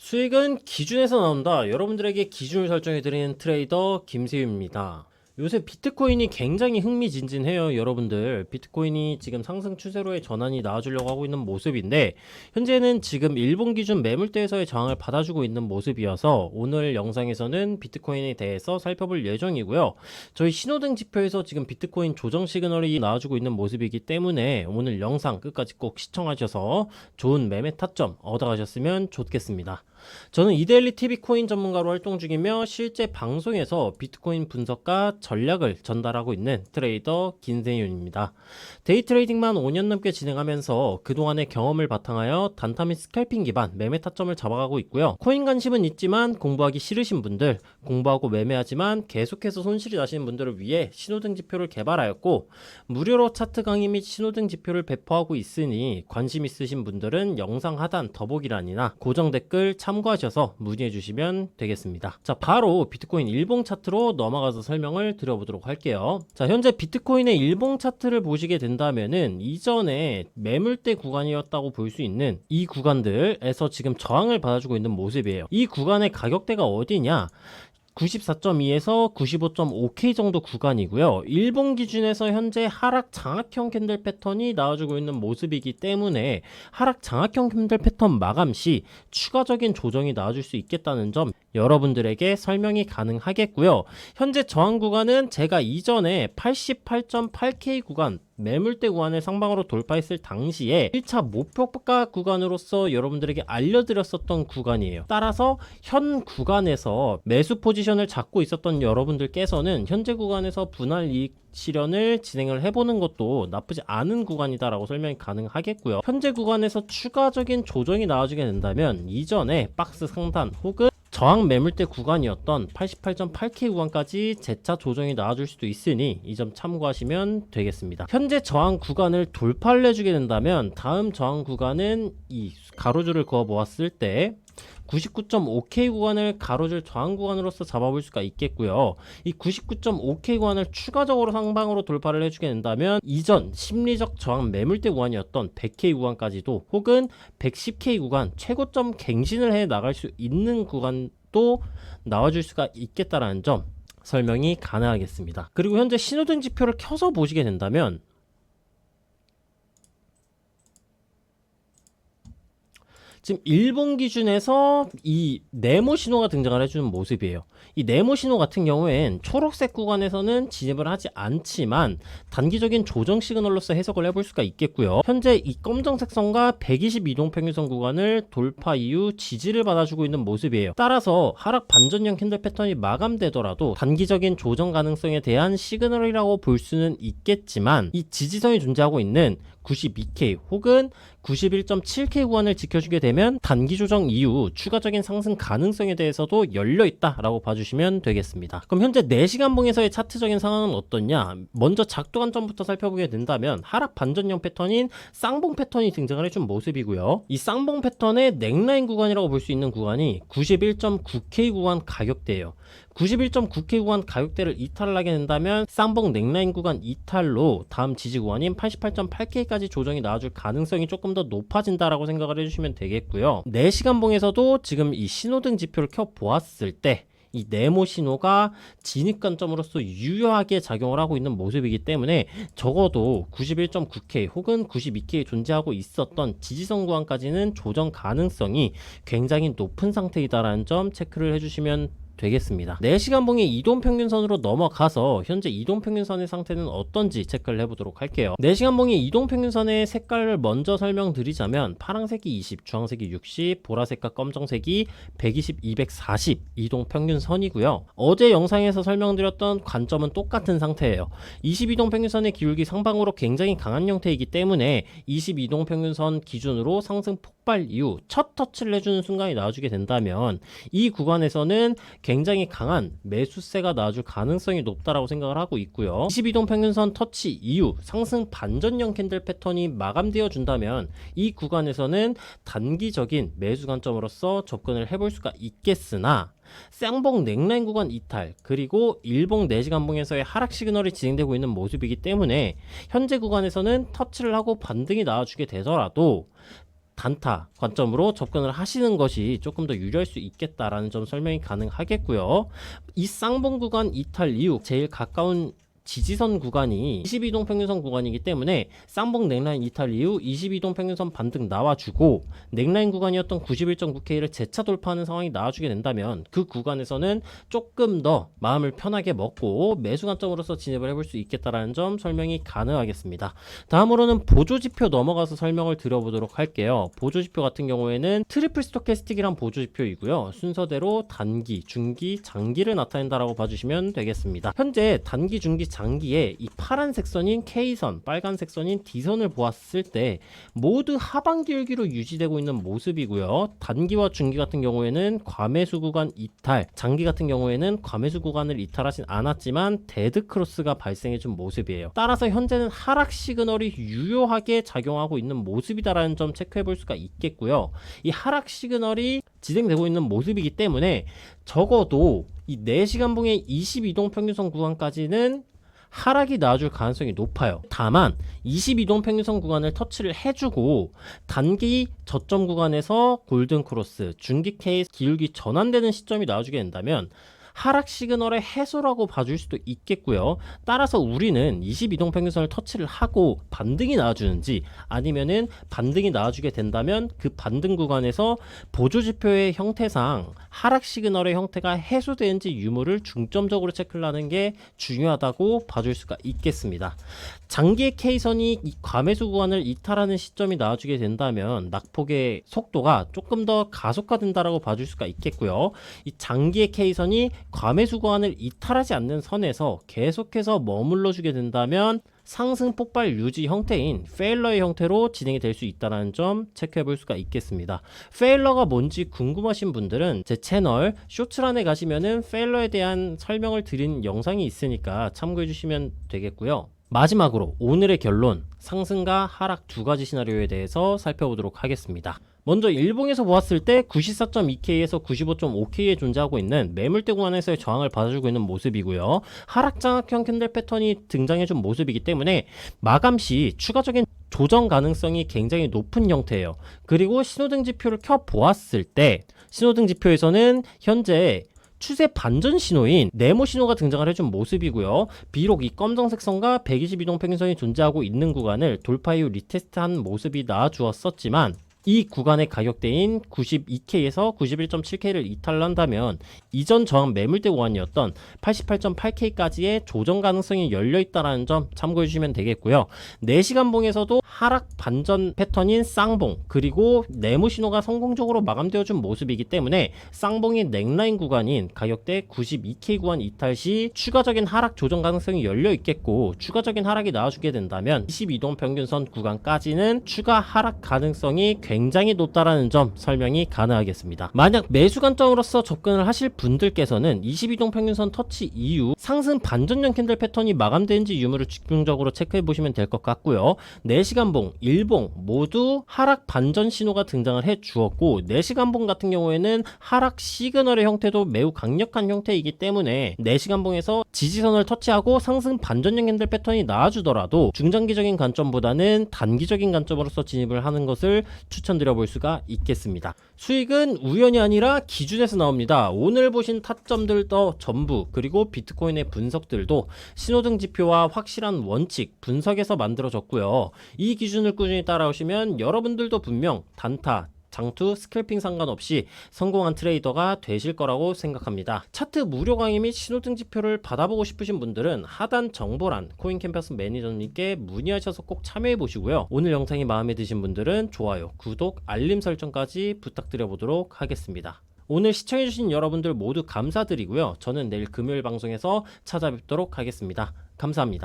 수익은 기준에서 나온다. 여러분들에게 기준을 설정해드리는 트레이더 김세윤입니다. 요새 비트코인이 굉장히 흥미진진해요. 여러분들, 비트코인이 지금 상승 추세로의 전환이 나와주려고 하고 있는 모습인데, 현재는 지금 일본 기준 매물대에서의 저항을 받아주고 있는 모습이어서 오늘 영상에서는 비트코인에 대해서 살펴볼 예정이고요. 저희 신호등 지표에서 지금 비트코인 조정 시그널이 나와주고 있는 모습이기 때문에 오늘 영상 끝까지 꼭 시청하셔서 좋은 매매 타점 얻어가셨으면 좋겠습니다. 저는 이데일리 TV 코인 전문가로 활동 중이며 실제 방송에서 비트코인 분석과 전략을 전달하고 있는 트레이더 김세윤입니다. 데이 트레이딩만 5년 넘게 진행하면서 그동안의 경험을 바탕하여 단타 및 스캘핑 기반 매매 타점을 잡아가고 있고요. 코인 관심은 있지만 공부하기 싫으신 분들, 공부하고 매매하지만 계속해서 손실이 나시는 분들을 위해 신호등 지표를 개발하였고, 무료로 차트 강의 및 신호등 지표를 배포하고 있으니 관심 있으신 분들은 영상 하단 더보기란이나 고정 댓글 참고하셔서 문의해 주시면 되겠습니다. 자, 바로 비트코인 일봉 차트로 넘어가서 설명을 드려보도록 할게요. 자, 현재 비트코인의 일봉 차트를 보시게 된다면은 이전에 매물대 구간이었다고 볼 수 있는 이 구간들에서 지금 저항을 받아주고 있는 모습이에요. 이 구간의 가격대가 어디냐? 94.2에서 95.5K 정도 구간이고요. 일본 기준에서 현재 하락 장악형 캔들 패턴이 나와주고 있는 모습이기 때문에 하락 장악형 캔들 패턴 마감 시 추가적인 조정이 나와줄 수 있겠다는 점 여러분들에게 설명이 가능하겠고요. 현재 저항 구간은 제가 이전에 88.8K 구간 매물대 구간을 상방으로 돌파했을 당시에 1차 목표가 구간으로서 여러분들에게 알려드렸었던 구간이에요. 따라서 현 구간에서 매수 포지션을 잡고 있었던 여러분들께서는 현재 구간에서 분할 이익 실현을 진행을 해보는 것도 나쁘지 않은 구간이다라고 설명이 가능하겠고요. 현재 구간에서 추가적인 조정이 나와주게 된다면 이전에 박스 상단 혹은 저항 매물대 구간이었던 88.8K 구간까지 재차 조정이 나와줄 수도 있으니 이 점 참고하시면 되겠습니다. 현재 저항 구간을 돌파를 해주게 된다면 다음 저항 구간은 이 가로줄을 그어 보았을 때 99.5K 구간을 가로줄 저항 구간으로서 잡아볼 수가 있겠고요. 이 99.5K 구간을 추가적으로 상방으로 돌파를 해주게 된다면 이전 심리적 저항 매물대 구간이었던 100K 구간까지도 혹은 110K 구간 최고점 갱신을 해 나갈 수 있는 구간도 나와줄 수가 있겠다라는 점 설명이 가능하겠습니다. 그리고 현재 신호등 지표를 켜서 보시게 된다면 지금 일본 기준에서 이 네모 신호가 등장을 해주는 모습이에요. 이 네모 신호 같은 경우엔 초록색 구간에서는 진입을 하지 않지만 단기적인 조정 시그널로서 해석을 해볼 수가 있겠고요. 현재 이 검정색 선과 120 이동평균선 구간을 돌파 이후 지지를 받아주고 있는 모습이에요. 따라서 하락 반전형 캔들 패턴이 마감되더라도 단기적인 조정 가능성에 대한 시그널이라고 볼 수는 있겠지만 이 지지선이 존재하고 있는 92K 혹은 91.7K 구간을 지켜주게 되면 단기 조정 이후 추가적인 상승 가능성에 대해서도 열려있다라고 봐주시면 되겠습니다. 그럼 현재 4시간 봉에서의 차트적인 상황은 어떻냐? 먼저 작도 관점부터 살펴보게 된다면 하락 반전형 패턴인 쌍봉 패턴이 등장을 해준 모습이고요. 이 쌍봉 패턴의 넥라인 구간이라고 볼 수 있는 구간이 91.9K 구간 가격대예요. 91.9K 구간 가격대를 이탈을 하게 된다면 쌍봉 넥라인 구간 이탈로 다음 지지 구간인 88.8K까지 조정이 나와줄 가능성이 조금 더 높아진다라고 생각을 해주시면 되겠고요. 4시간 봉에서도 지금 이 신호등 지표를 켜 보았을 때 이 네모 신호가 진입 관점으로서 유효하게 작용을 하고 있는 모습이기 때문에 적어도 91.9K 혹은 92K에 존재하고 있었던 지지선 구간까지는 조정 가능성이 굉장히 높은 상태이다라는 점 체크를 해주시면 되겠습니다. 4시간 봉의 이동평균선으로 넘어가서 현재 이동평균선의 상태는 어떤지 체크를 해보도록 할게요. 4시간 봉의 이동평균선의 색깔을 먼저 설명드리자면 파란색이 20, 주황색이 60, 보라색과 검정색이 120, 240 이동평균선이고요. 어제 영상에서 설명드렸던 관점은 똑같은 상태예요. 20 이동평균선의 기울기 상방으로 굉장히 강한 형태이기 때문에 20 이동평균선 기준으로 상승 폭발 이후 첫 터치를 해주는 순간이 나와주게 된다면 이 구간에서는 굉장히 강한 매수세가 나와줄 가능성이 높다라고 생각을 하고 있고요. 22동 평균선 터치 이후 상승 반전형 캔들 패턴이 마감되어 준다면 이 구간에서는 단기적인 매수 관점으로서 접근을 해볼 수가 있겠으나 쌍봉 넥라인 구간 이탈 그리고 일봉 4시간 봉에서의 하락 시그널이 진행되고 있는 모습이기 때문에 현재 구간에서는 터치를 하고 반등이 나와주게 되더라도 단타 관점으로 접근을 하시는 것이 조금 더 유리할 수 있겠다라는 점 설명이 가능하겠고요. 이 쌍봉 구간 이탈 이후 제일 가까운 지지선 구간이 22동 평균선 구간이기 때문에 쌍봉 넥라인 이탈 이후 22동 평균선 반등 나와주고 넥라인 구간이었던 91.9K를 재차 돌파하는 상황이 나와주게 된다면 그 구간에서는 조금 더 마음을 편하게 먹고 매수 관점으로서 진입을 해볼 수 있겠다라는 점 설명이 가능하겠습니다. 다음으로는 보조지표 넘어가서 설명을 드려보도록 할게요. 보조지표 같은 경우에는 트리플 스토캐스틱이란 보조지표이고요. 순서대로 단기, 중기, 장기를 나타낸다라고 봐주시면 되겠습니다. 현재 단기, 중기, 장기에 이 파란색 선인 K선, 빨간색 선인 D선을 보았을 때 모두 하반기울기로 유지되고 있는 모습이고요. 단기와 중기 같은 경우에는 과매수 구간 이탈, 장기 같은 경우에는 과매수 구간을 이탈하진 않았지만 데드크로스가 발생해준 모습이에요. 따라서 현재는 하락 시그널이 유효하게 작용하고 있는 모습이다라는 점 체크해 볼 수가 있겠고요. 이 하락 시그널이 진행되고 있는 모습이기 때문에 적어도 이 4시간 봉의 22동 평균선 구간까지는 하락이 나와줄 가능성이 높아요. 다만 22동 평균선 구간을 터치를 해주고 단기 저점 구간에서 골든크로스, 중기 K 기울기 전환되는 시점이 나와주게 된다면 하락 시그널의 해소라고 봐줄 수도 있겠고요. 따라서 우리는 22동 평균선을 터치를 하고 반등이 나와주는지 아니면은 반등이 나와주게 된다면 그 반등 구간에서 보조지표의 형태상 하락 시그널의 형태가 해소되는지 유무를 중점적으로 체크를 하는 게 중요하다고 봐줄 수가 있겠습니다. 장기의 K선이 이 과매수 구간을 이탈하는 시점이 나와주게 된다면 낙폭의 속도가 조금 더 가속화된다라고 봐줄 수가 있겠고요. 이 장기의 K선이 과매수 구간을 이탈하지 않는 선에서 계속해서 머물러 주게 된다면 상승 폭발 유지 형태인 페일러의 형태로 진행이 될 수 있다는 점 체크해 볼 수가 있겠습니다. 페일러가 뭔지 궁금하신 분들은 제 채널 쇼츠란에 가시면은 페일러에 대한 설명을 드린 영상이 있으니까 참고해 주시면 되겠고요. 마지막으로 오늘의 결론, 상승과 하락 두 가지 시나리오에 대해서 살펴보도록 하겠습니다. 먼저 일봉에서 보았을 때 94.2K에서 95.5K에 존재하고 있는 매물대 구간에서의 저항을 받아주고 있는 모습이고요. 하락장악형 캔들 패턴이 등장해준 모습이기 때문에 마감 시 추가적인 조정 가능성이 굉장히 높은 형태예요. 그리고 신호등 지표를 켜보았을 때 신호등 지표에서는 현재 추세 반전 신호인 네모 신호가 등장을 해준 모습이고요. 비록 이 검정색 선과 122동 평균선이 존재하고 있는 구간을 돌파 이후 리테스트한 모습이 나와주었었지만 이 구간의 가격대인 92K에서 91.7K를 이탈한다면 이전 저항 매물대 구간이었던 88.8K까지의 조정 가능성이 열려있다는 점 참고해 주시면 되겠고요. 4시간 봉에서도 하락 반전 패턴인 쌍봉 그리고 네모 신호가 성공적으로 마감되어 준 모습이기 때문에 쌍봉의 넥라인 구간인 가격대 92K 구간 이탈 시 추가적인 하락 조정 가능성이 열려있겠고 추가적인 하락이 나와주게 된다면 22동 평균선 구간까지는 추가 하락 가능성이 굉장히 높다라는 점 설명이 가능하겠습니다. 만약 매수 관점으로서 접근을 하실 분들께서는 22동 평균선 터치 이후 상승 반전형 캔들 패턴이 마감되는지 유무를 집중적으로 체크해 보시면 될 것 같고요. 4시간 봉, 1봉 모두 하락 반전 신호가 등장을 해 주었고 4시간 봉 같은 경우에는 하락 시그널의 형태도 매우 강력한 형태이기 때문에 4시간 봉에서 지지선을 터치하고 상승 반전형 캔들 패턴이 나와주더라도 중장기적인 관점보다는 단기적인 관점으로서 진입을 하는 것을 추천드려 볼 수가 있겠습니다. 수익은 우연이 아니라 기준에서 나옵니다. 오늘 보신 타점들도 전부 그리고 비트코인의 분석들도 신호등 지표와 확실한 원칙 분석에서 만들어졌고요. 이 기준을 꾸준히 따라오시면 여러분들도 분명 단타 장투, 스캘핑 상관없이 성공한 트레이더가 되실 거라고 생각합니다. 차트 무료 강의 및 신호등 지표를 받아보고 싶으신 분들은 하단 정보란 코인캠퍼스 매니저님께 문의하셔서 꼭 참여해 보시고요. 오늘 영상이 마음에 드신 분들은 좋아요, 구독, 알림 설정까지 부탁드려 보도록 하겠습니다. 오늘 시청해주신 여러분들 모두 감사드리고요. 저는 내일 금요일 방송에서 찾아뵙도록 하겠습니다. 감사합니다.